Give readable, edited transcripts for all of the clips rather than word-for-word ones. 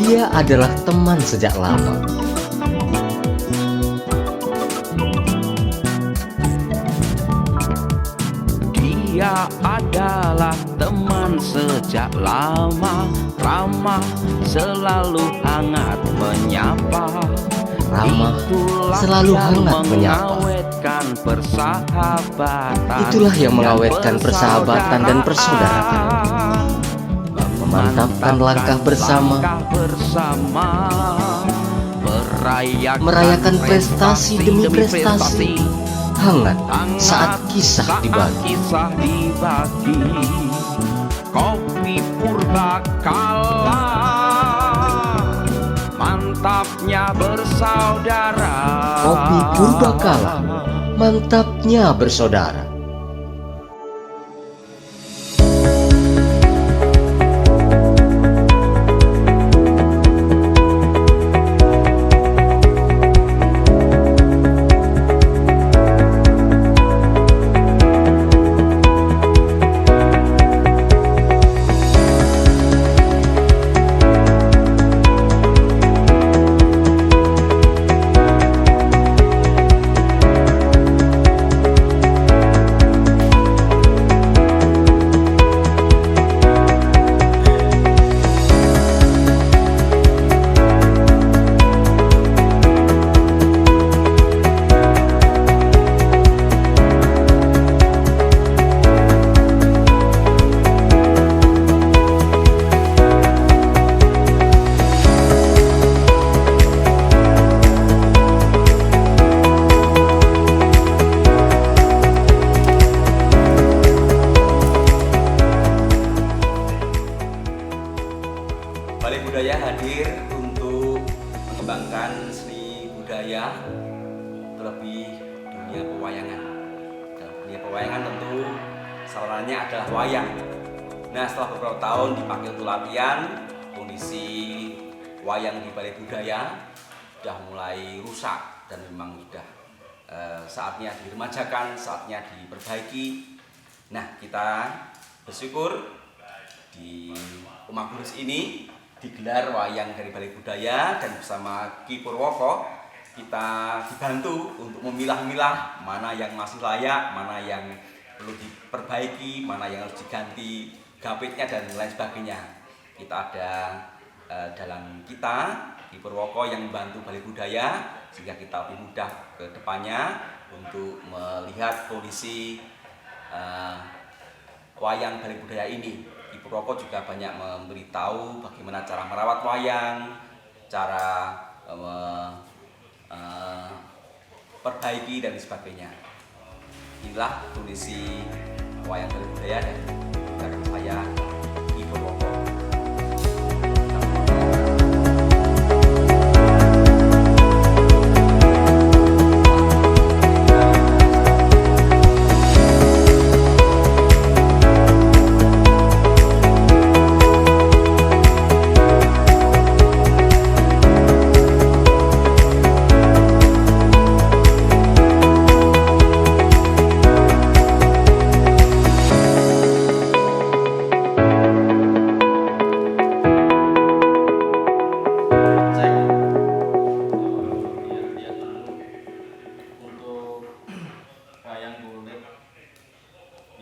Dia adalah teman sejak lama. Dia adalah teman sejak lama, ramah, selalu hangat menyapa. Ramah, selalu hangat menyapa. Mengawetkan persahabatan. Itulah yang mengawetkan persahabatan dan persaudaraan. Memantapkan langkah bersama, merayakan prestasi demi prestasi, hangat saat kisah dibagi. Kopi Purbakala, mantapnya bersaudara. Kopi Purbakala, mantapnya bersaudara. Balai Budaya hadir untuk mengembangkan seni budaya, terlebih dunia pewayangan. Dalam dunia pewayangan tentu sasarannya adalah wayang. Nah, setelah beberapa tahun dipakai untuk latihan, kondisi wayang di Balai Budaya sudah mulai rusak dan memang sudah saatnya diremajakan, saatnya diperbaiki. Nah, kita bersyukur di Rumah Gurus ini digelar wayang dari Balai Budaya, dan bersama Ki Purwoko kita dibantu untuk memilah-milah mana yang masih layak, mana yang perlu diperbaiki, mana yang harus diganti gapitnya dan lain sebagainya. Kita ada dalam kita Ki Purwoko yang membantu Balai Budaya, sehingga kita lebih mudah ke depannya untuk melihat kondisi wayang Balai Budaya ini. Ki Purwoko juga banyak memberitahu bagaimana cara merawat wayang, cara perbaiki dan sebagainya. Inilah kondisi wayang Balai Budaya dari saya, Ki Purwoko.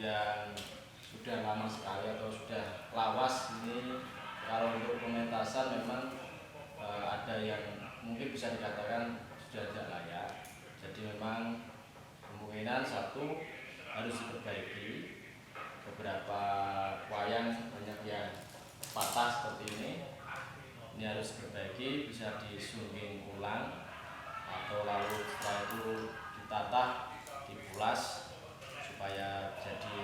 yang sudah lama sekali atau sudah lawas ini, kalau untuk pementasan memang ada yang mungkin bisa dikatakan sudah tidak layak. Jadi memang kemungkinan satu harus diperbaiki, beberapa wayang banyak yang patah seperti ini harus diperbaiki, bisa disungging ulang atau lalu setelah itu ditata, dipulas supaya jadi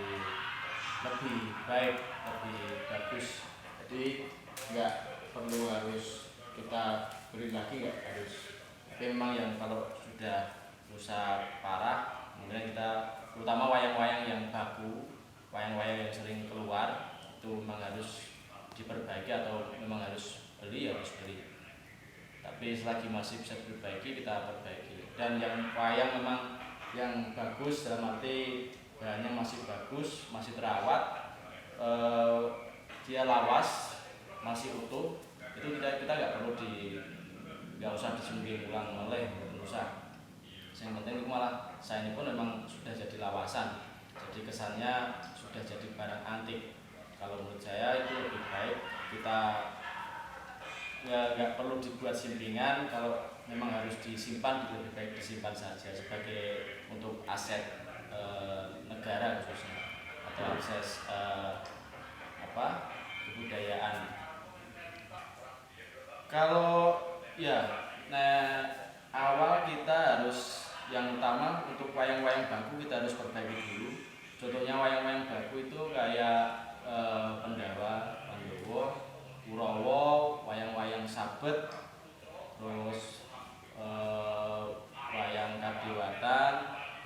lebih baik, lebih bagus. Jadi nggak perlu harus kita beri lagi, nggak harus. Tapi memang yang kalau sudah rusak parah, kemudian kita terutama wayang-wayang yang baku, wayang-wayang yang sering keluar, itu memang harus diperbaiki atau memang harus beli, harus beli. Tapi selagi masih bisa diperbaiki, kita perbaiki. Dan yang wayang memang yang bagus dalam arti bahannya masih bagus, masih terawat, dia lawas, masih utuh, itu kita nggak perlu nggak usah disumbing ulang oleh usah. Yang penting itu malah saya ini pun memang sudah jadi lawasan, jadi kesannya sudah jadi barang antik. Kalau menurut saya itu lebih baik kita nggak perlu dibuat simpingan. Kalau memang harus disimpan, lebih baik disimpan saja sebagai untuk aset negara khususnya, atau akses kebudayaan. Kalau awal kita harus, yang utama untuk wayang-wayang baku kita harus perbaiki dulu. Contohnya wayang-wayang baku itu kayak Pendawa, Pandowo, Kurawa, wayang-wayang Sabet, terus wayang Kadewatan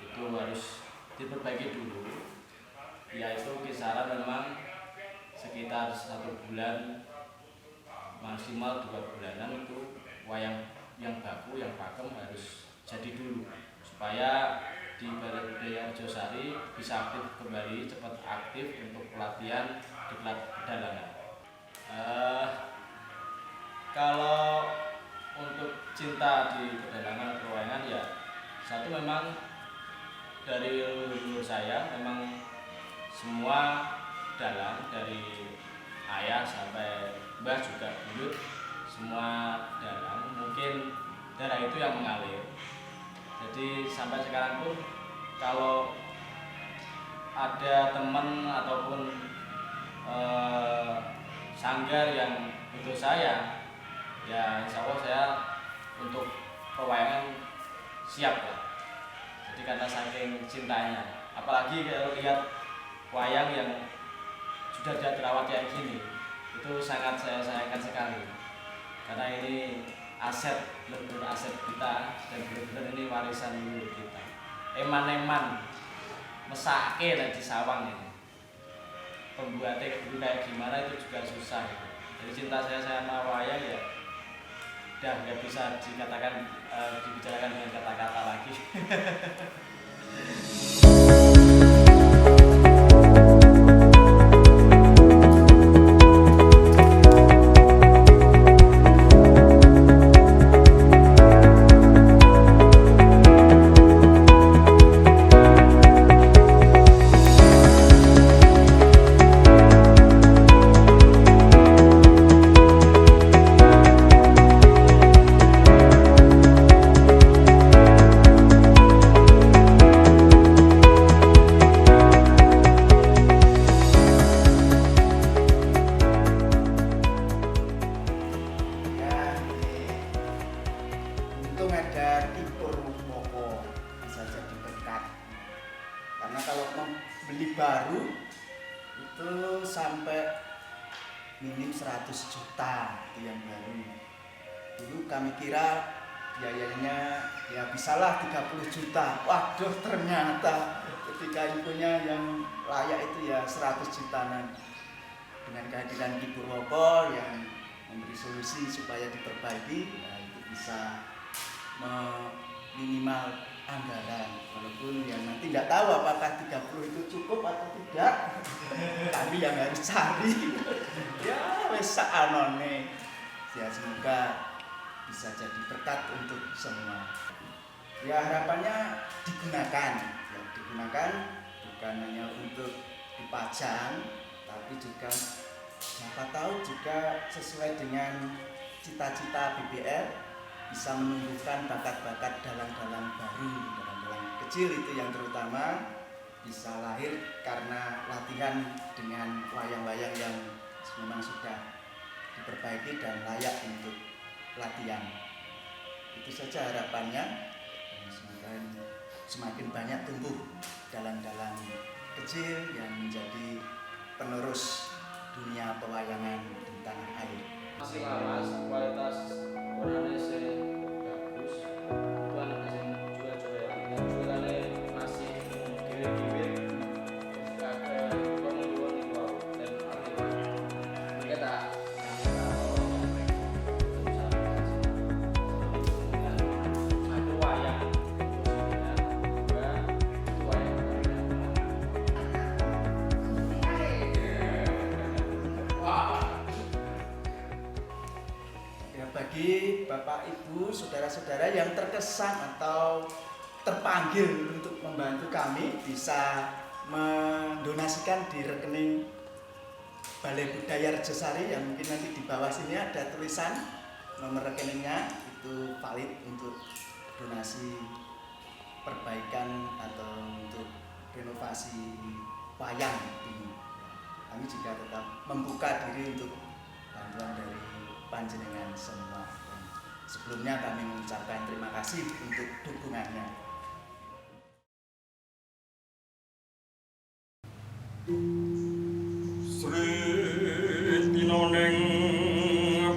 itu harus diperbaiki dulu. Yaitu kisaran memang sekitar 1 bulan maksimal 2 bulanan itu wayang yang baku, yang pakem harus jadi dulu supaya di Balai Budaya Arjosari bisa aktif kembali, cepat aktif untuk pelatihan di pedalangan. Kalau untuk cinta di pedalangan perwayangan ya satu, memang dari leluhur saya memang semua dalang dari ayah sampai mbah juga buyut semua dalang, mungkin darah itu yang mengalir. Jadi sampai sekarang pun kalau ada teman ataupun sanggar yang butuh saya, ya insya Allah saya untuk pewayangan siap lah. Jadi karena saking cintanya, apalagi kalau lihat wayang yang sudah tidak terawat kayak gini, itu sangat saya sayangkan sekali. Karena ini aset, benar-benar aset kita, dan benar-benar ini warisan leluhur kita. Eman-eman mesake di sawang ini, pembuatnya dulu kayak gimana itu juga susah gitu. Jadi cinta saya sama wayang ya udah nggak bisa dikatakan, dibicarakan dengan kata-kata lagi. Beli baru itu sampai minim 100 juta itu yang baru. Dulu kami kira biayanya ya bisalah 30 juta. Waduh, ternyata ketika infonya yang layak itu ya 100 jutaan. Dengan kehadiran Ki Purwoko yang memberi solusi supaya diperbaiki, ya itu bisa meminimal anggaran, walaupun yang nanti nggak tahu apakah 30 itu cukup atau tidak. Kami yang harus cari. Ya wes anone. Ya semoga bisa jadi berkat untuk semua. Ya harapannya digunakan bukan hanya untuk dipajang, tapi juga siapa tahu juga sesuai dengan cita-cita BBR bisa menumbuhkan bakat-bakat dalang-dalang baru, dalang-dalang kecil itu yang terutama bisa lahir karena latihan dengan wayang-wayang yang memang sudah diperbaiki dan layak untuk latihan. Itu saja harapannya. Semoga semakin banyak tumbuh dalang-dalang kecil yang menjadi penerus dunia pewayangan di tanah air. Masih lawas, kualitas warnanya bagus, tuan masih jualannya masih kiwir-kiwir, kakek pengeluaran itu dan artinya kita satu wayang dua wayang. bagi Bapak Ibu, saudara-saudara yang terkesan atau terpanggil untuk membantu kami bisa mendonasikan di rekening Balai Budaya Rejosari yang mungkin nanti di bawah sini ada tulisan nomor rekeningnya, itu valid untuk donasi perbaikan atau untuk renovasi wayang ini. Kami juga tetap membuka diri untuk bantuan dari panjenengan semua. Dan sebelumnya kami mengucapkan terima kasih untuk dukungannya. Sri tinoning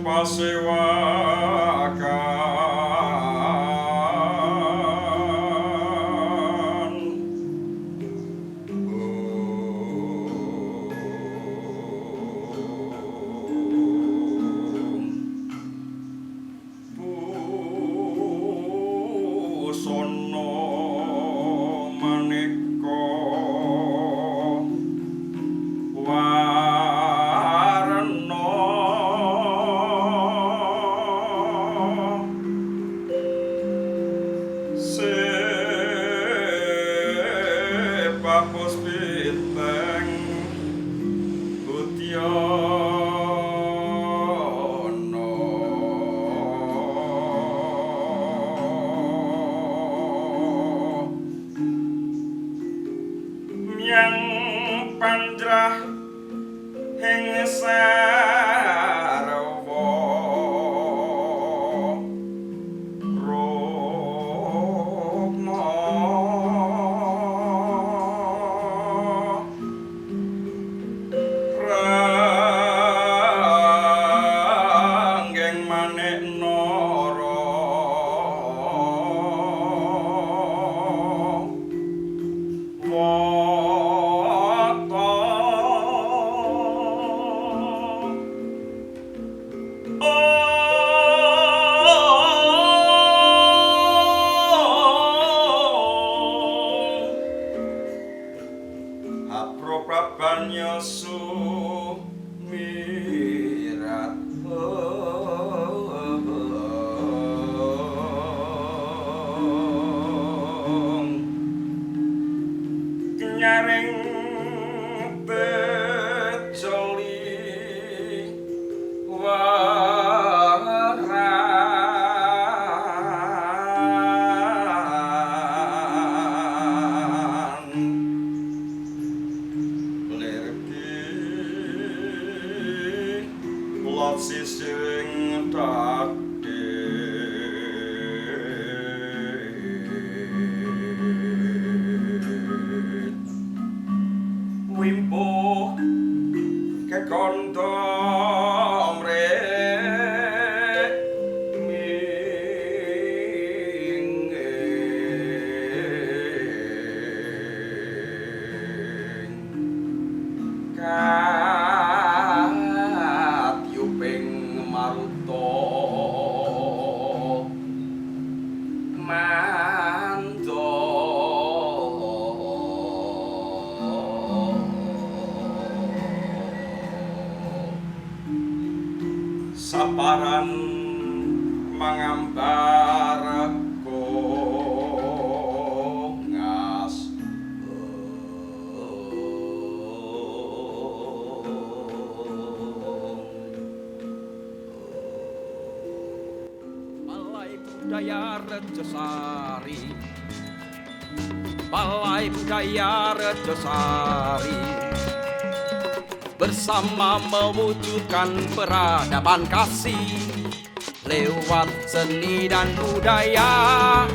pasewakan Busana maneka warna sepapus piteng Butyana miang panjrah ing sarwa Rama ranggeng manik nara Aproprabanya sumirat kenyaring pecoli waran lerti lot sising takdir wimpuh kekonto mrek minging katyuping maruta manto saparan mangambar kongas Balai Budaya Rejosari, Balai Budaya Rejosari, bersama mewujudkan peradaban kasih lewat seni dan budaya.